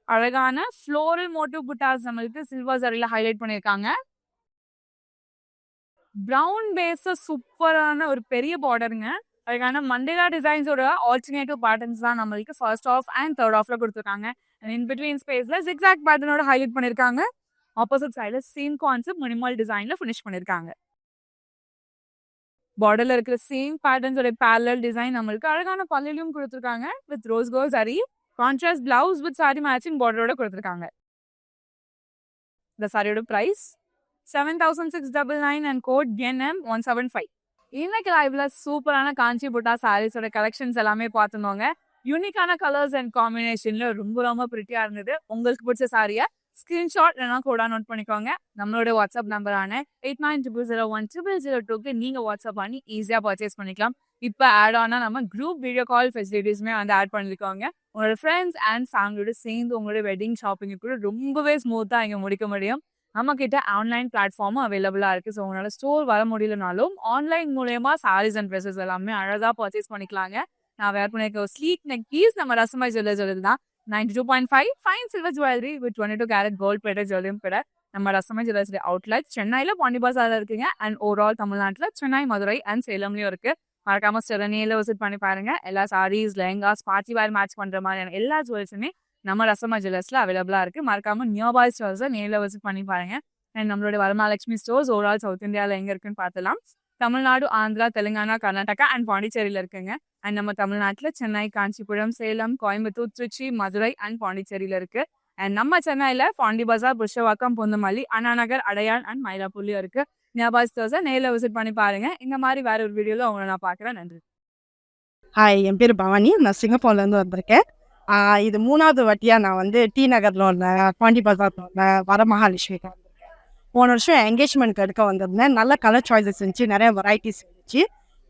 அழகான ஃப்ளோரல் மோட்டிவ் புட்டாஸ் நம்மளுக்கு சில்வர் சாரியில ஹைலைட் பண்ணியிருக்காங்க. ப்ரௌன் பேஸ சூப்பரான ஒரு பெரிய பார்டருங்க. அழகான மண்டேலா டிசைன்ஸோட ஆல்டர்னேட்டிவ் பேட்டர்ன்ஸ் தான் நம்மளுக்கு ஃபர்ஸ்ட் ஆஃப் அண்ட் தேர்ட் ஆஃப்ல கொடுத்துருக்காங்க. அண்ட் இன் பிட்வீன் ஸ்பேஸ்ல ஜிக்ஸாக் பேட்டர்னோட ஹைலைட் பண்ணியிருக்காங்க. ஆப்போசிட் சைடில் சேம் கான்செப்ட் மினிமல் டிசைன்ல ஃபினிஷ் பண்ணியிருக்காங்க. பார்டர்ல இருக்கிற சேம் பேட்டர்ன்ஸோட பேரலல் டிசைன் நம்மளுக்கு அழகான பல்லிலும் கொடுத்துருக்காங்க with rose gold sari. Contrast blouse with sari matching பார்டரோட கொடுத்துருக்காங்க. இந்த சாரியோட பிரைஸ் 7,699 அண்ட் கோட் NM175. இன்னைக்கு லைவ்ல சூப்பரான காஞ்சி புட்டா சாரீஸோட கலெக்ஷன்ஸ் எல்லாமே பார்த்துருந்தோங்க. யூனிக்கான கலர்ஸ் அண்ட் காம்பினேஷன்ல ரொம்ப ரொம்ப பிரிட்டியா இருந்தது. உங்களுக்கு பிடிச்ச சாரியை ஸ்கிரீன்ஷாட் இல்லைனா கூட நோட் பண்ணிக்கோங்க. நம்மளோட வாட்ஸ்அப் நம்பரான 8900010002க்கு நீங்க வாட்ஸ்அப் பண்ணி ஈஸியா பர்ச்சேஸ் பண்ணிக்கலாம். இப்போ ஆட் ஆனா நம்ம குரூப் வீடியோ கால் ஃபெசிலிட்டிஸ்மே வந்து ஆட் பண்ணிருக்கோங்க. உங்களோட ஃப்ரெண்ட்ஸ் அண்ட் ஃபேமிலியோட சேர்ந்து உங்களோட வெட்டிங் ஷாப்பிங் கூட ரொம்பவே ஸ்மூத்தா இங்க முடிக்க முடியும். நம்ம கிட்ட ஆன்லைன் பிளாட்ஃபார்மும் அவைலபிளா இருக்கு. ஸோ உங்களால ஸ்டோர் வர முடியலனாலும் ஆன்லைன் மூலயமா சாரீஸ் அண்ட் ட்ரெஸ்ஸஸ் எல்லாமே அழகா பர்ச்சேஸ் பண்ணிக்கலாங்க. நான் வேர் பண்ணிருக்க ஒரு ஸ்லீக் நெக் பீஸ் நம்ம ரசமாய் ஜுவல்லர்ஸ் தான் 92.5 fine silver jewellery with 22 carat gold plated ஜுவல்லரியும் கூட நம்ம ரசமாய் ஜுவல்லர்ஸ் அவுட்லெட் சென்னையில பாண்டி பஜார்ல இருக்குங்க. அண்ட் ஓவரால் தமிழ்நாட்டில் சென்னை, மதுரை அண்ட் சேலம்லயும் இருக்கு. மறக்காம சென்னையில விசிட் பண்ணி பாருங்க. எல்லா saris, lehengas, party wear match பண்ற மாதிரியான எல்லா ஜுவல்ஸுமே நம்ம ரசமா ஜுவல்லர்ஸ்ல அவைலபிளா இருக்கு. மறக்காம நியர்பாய் ஸ்டோர்ஸை நேரில் விசிட் பண்ணி பாருங்க. அண்ட் நம்மளோட வரமகாலட்சுமி ஸ்டோர்ஸ் ஓவரால் சவுத் இந்தியாவில் எங்க இருக்குன்னு பார்த்துலாம். தமிழ்நாடு, ஆந்திரா, தெலுங்கானா, கர்நாடகா அண்ட் பாண்டிச்சேரியில இருக்குங்க. அண்ட் நம்ம தமிழ்நாட்டில் சென்னை, காஞ்சிபுரம், சேலம், கோயம்புத்தூர், திருச்சி, மதுரை அண்ட் பாண்டிச்சேரியில இருக்கு. அண்ட் நம்ம சென்னையில பாண்டி பஜார், புருஷவாக்கம், பொந்துமல்லி, அண்ணா நகர், அடையான் அண்ட் மயிலாப்பூர்லயும் இருக்கு. நியர்பாய் ஸ்டோர்ஸை நேரில் விசிட் பண்ணி பாருங்க. இந்த மாதிரி வேற ஒரு வீடியோல உங்களை நான் பார்க்குறேன். நன்றி. ஹாய், என் பேர் பவானி. நான் சிங்கப்பூர்லேருந்து வந்திருக்கேன். இது 3வது வாட்டியாக நான் வந்து டி நகரில் உள்ள பாண்டி பஜாரில் உள்ள வரமகாலட்சுமிக்கு வந்திருக்கேன். போன வருஷம் என்கேஜ்மெண்ட்க்கு எடுக்க வந்திருந்தேன். நல்ல கலர் சாய்ஸஸ் இருந்துச்சு, நிறைய வெரைட்டிஸ் இருந்துச்சு.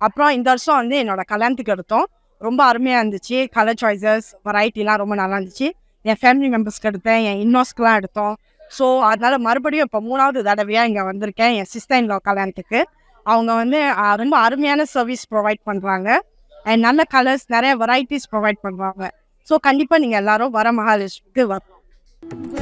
அப்புறம் இந்த வருஷம் வந்து என்னோட கல்யாணத்துக்கு எடுத்தோம். ரொம்ப அருமையாக இருந்துச்சு. கலர் சாய்ஸஸ், வெரைட்டிலாம் ரொம்ப நல்லா இருந்துச்சு. என் ஃபேமிலி மெம்பர்ஸ்க்கு எடுத்தேன், என் இன்னோஸ்க்குலாம் எடுத்தோம். ஸோ அதனால மறுபடியும் இப்போ 3வது தடவையாக இங்கே வந்திருக்கேன் என் சிஸ்டர் இன் லா கல்யாணத்துக்கு. அவங்க வந்து ரொம்ப அருமையான சர்வீஸ் ப்ரொவைட் பண்ணுறாங்க. அண்ட் நல்ல கலர்ஸ், நிறைய வெரைட்டிஸ் ப்ரொவைட் பண்ணுவாங்க. ஸோ கண்டிப்பாக நீங்கள் எல்லாரும் வரமகாலட்சுமிக்கு வரணும்.